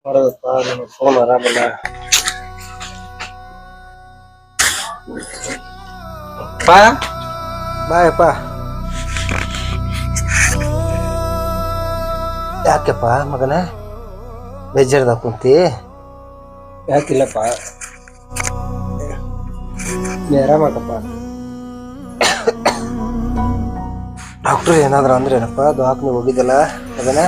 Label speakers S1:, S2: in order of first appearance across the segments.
S1: ಮಾಡೋದಪ್ಪ ನನ್ನ ಫೋನ್ ಆರಾಮಿಲ್ಲ. ಬಾಯಪ್ಪ. ಯಾಕೆಪ್ಪ ಮಗನ ಬೇಜಾರ್ದಾಗ ಕುಂತಿ? ಯಾಕಿಲ್ಲಪ್ಪ, ನೀ ಆರಾಮಾಕಪ್ಪ. ಡಾಕ್ಟ್ರು ಏನಾದ್ರು ಅಂದ್ರೆ ಏನಪ್ಪ? ದವಾಖಾನೆ ಹೋಗಿದ್ದಲ್ಲ ಮಗನ?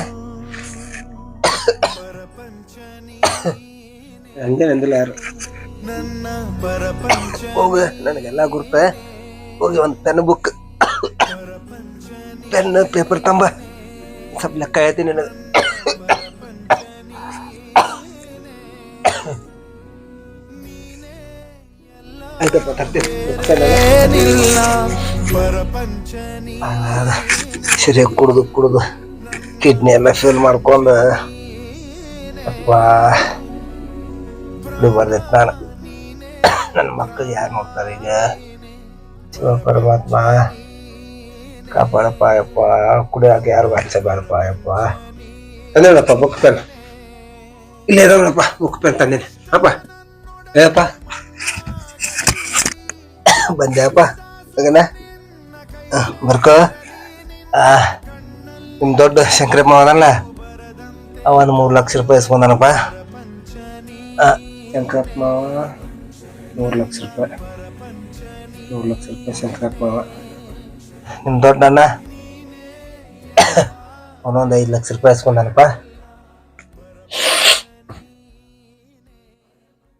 S1: ಹಂಗೇನಂದಿಲ್ಲ ಯಾರು. ಹೋಗ, ನನಗೆಲ್ಲ ಗುರುತ. ಹೋಗಿ ಒಂದು ಪೆನ್ ಬುಕ್, ಪೆನ್ ಪೇಪರ್ ತಂಬ, ಸ್ವಲ್ಪ ಲೆಕ್ಕ ಹೇಳ್ತೀನಿ ನನಗೆ. ಆಯ್ತಪ್ಪ, ತರ್ತೀನಿ. ಸರಿಯಾಗಿ ಕುಡ್ದು ಕಿಡ್ನಿ ಎಲ್ಲ ಫೇಲ್ ಮಾಡ್ಕೊಂಡು ಅಪ್ಪ ಬರ್ದೈತೆ. ನಾನು ನನ್ನ ಮಕ್ಕಳು ಯಾರು ನೋಡ್ತಾರೆ ಈಗ? ಶಿವ ಪರಮಾತ್ಮ ಕಾಪಾಡಪ್ಪ ಯಪ್ಪ. ಕುಡಿಯೋಕೆ ಯಾರು ಬಾರಿಸಬೇಡಪ್ಪ ಯಪ್ಪ. ತಂದೇಳಪ್ಪ ಬುಕ್ ಪೆನ್, ಇಲ್ಲೇ ಇರೋಣಪ್ಪ. ಬುಕ್ ಪೆನ್ ತಂದೇನೆ ಅಪ್ಪ. ಏಪ್ಪ ಬಂದ್ಯಪ್ಪ ಮಗನ? ಬರ್ಕೋ. ನಿಮ್ಮ ದೊಡ್ಡ ಶಂಕರಪ್ಪ ಅವನಲ್ಲ, ಅವನು 3 ಲಕ್ಷ ರೂಪಾಯಿ ಇಸ್ಕೊಂಡನಪ್ಪ. ಶಂಕರಪ್ಪ ಮಾವ 3 ಲಕ್ಷ ರೂಪಾಯಿ. 3 ಲಕ್ಷ ರೂಪಾಯಿ ಶಂಕರಪ್ಪ ಮಾವ. ನಿಮ್ಮ ದೊಡ್ಡ ಅಣ್ಣ ಅವನೊಂದು 5 ಲಕ್ಷ ರೂಪಾಯಿ ಇಸ್ಕೊಂಡನಪ್ಪ.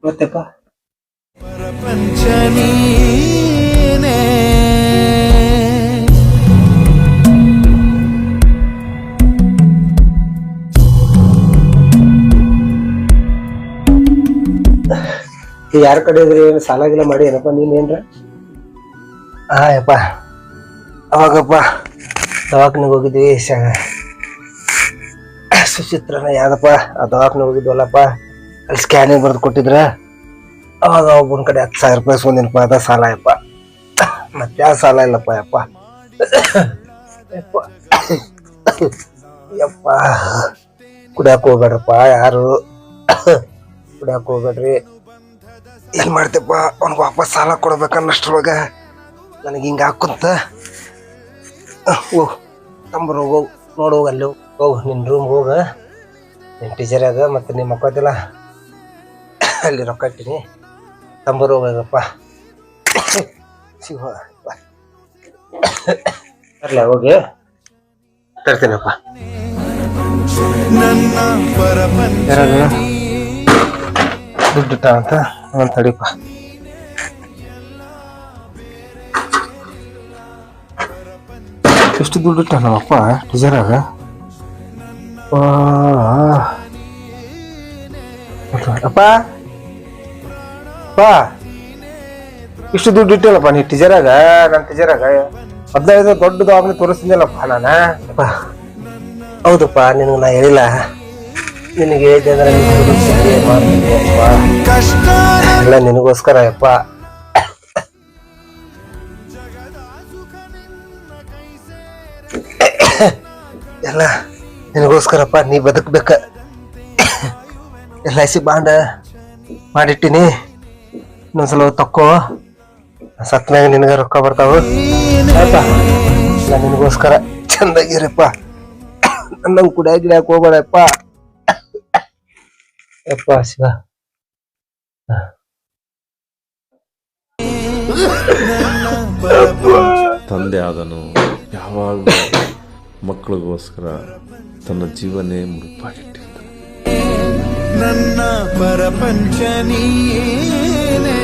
S1: ಗೊತ್ತಪ್ಪ? ಯಾರ ಕಡೆ ಇದ್ರಿ? ಸಾಲ ಗಿಲ ಮಾಡಿ ಏನಪ್ಪ ನೀನೇನ್ರ? ಯಪ್ಪ ಅವಾಗಪ್ಪ ದವಾಖಾನೆಗೆ ಹೋಗಿದ್ವಿ. ಸುಚಿತ್ರನ ಯಾವ್ದಪ್ಪ ಆ ದವಾಖಾನೆ ಹೋಗಿದ್ವಲ್ಲಪ್ಪ, ಅಲ್ಲಿ ಸ್ಕ್ಯಾನಿಂಗ್ ಬರೆದು ಕೊಟ್ಟಿದ್ರ. ಅವಾಗ ಒಬ್ಬನ ಕಡೆ 10,000 ರೂಪಾಯಿ ಇಸ್ಕೊಂದಿನಪ್ಪ. ಅದ ಸಾಲ ಯಪ್ಪ, ಮತ್ತೆ ಯಾವ ಸಾಲ ಇಲ್ಲಪ್ಪ ಯಪ್ಪ. ಯಪ್ಪ ಕುಡಿಯಾಕ ಹೋಗ್ಬೇಡ್ರಪ್ಪ ಯಾರು, ಕುಡಿಯಾಕ ಹೋಗ್ಬೇಡ್ರಿ. ಏನ್ ಮಾಡ್ತೇಪ್ಪ, ಅವ್ನಿಗೆ ವಾಪಸ್ ಸಾಲ ಕೊಡ್ಬೇಕನ್ನಷ್ಟ್ರೊಳಗ ನನಗೆ ಹಿಂಗೆ ಹಾಕುಂತ. ಹೋಗು ತಂಬರು, ಹೋಗು ನೋಡು, ಹೋಗಿ ಅಲ್ಲಿ ಹೋಗು ನಿನ್ನ ರೂಮ್ಗೆ ಹೋಗ. ನಿನ್ನ ಟೀಚರಾಗ ಮತ್ತು ನಿಮ್ಮ ಮಕ್ಕಳಿಲ್ಲ ಅಲ್ಲಿ ರೊಕ್ಕ ಇಟ್ಟಿನಿ, ತಂಬರು ಹೋಗಪ್ಪ. ಶಿವ ಅಲ್ಲ ಹೋಗಿ ತರ್ತೀನಪ್ಪ. ದುಡ್ಡಿಟ್ಟ ಅಂತ ಒಂದು ತಡಿಪ. ಎಷ್ಟು ದುಡ್ಡಿಟ್ಟ ನಮ್ಮಪ್ಪ ಟೀಚರಾಗ? ಅಪ್ಪ ಇಷ್ಟು ದುಡ್ಡು ಇಟ್ಟಲ್ಲಪ್ಪ ನೀ ಟೀಚರಾಗ? ನನ್ನ ಟೀಚರಾಗ 15 ದೊಡ್ಡ ದವಾಖಾನೆ ತೋರಿಸ್ತಿದ್ದಲ್ಲಪ್ಪ ನಾನು. ಹೌದಪ್ಪ, ನಿನಗೆ ನಾ ಹೇಳಿಲ್ಲ? ನಿನಗೆ ಹೇಳಿದ್ದೆ ಅಂದ್ರೆ ಎಲ್ಲ ನಿನಗೋಸ್ಕರ ಯಪ್ಪ. ಎಲ್ಲ ನಿನಗೋಸ್ಕರಪ್ಪ. ನೀ ಬದುಕ್ಬೇಕ. LIC ಬಾಂಡ್ ಮಾಡಿಟ್ಟಿನಿ, ಇನ್ನೊಂದ್ಸಲ ತಕ್ಕೋ. ಸತ್ನಾಗ ನಿನಗ ರೊಕ್ಕ ಬರ್ತಾವ. ನಿನಗೋಸ್ಕರ ಚಂದಾಗಿರಪ್ಪ. ನನ್ನಂಗೆ ಕುಡಿಯಾಕ ಗಿಡ್ಯಾಕ ಹೋಗ್ಬೇಡಪ್ಪ ಯಪ್ಪ. ಶಿವ
S2: ತಂದೆ ಆದನು ಯಾವಾಗಲೂ ಮಕ್ಕಳಿಗೋಸ್ಕರ ತನ್ನ ಜೀವನೇ ಮುಡುಪಾಗಿಟ್ಟಿರ್ತಾನೆ. ನನ್ನ ಪರಪಂಚ ನೀನೇ.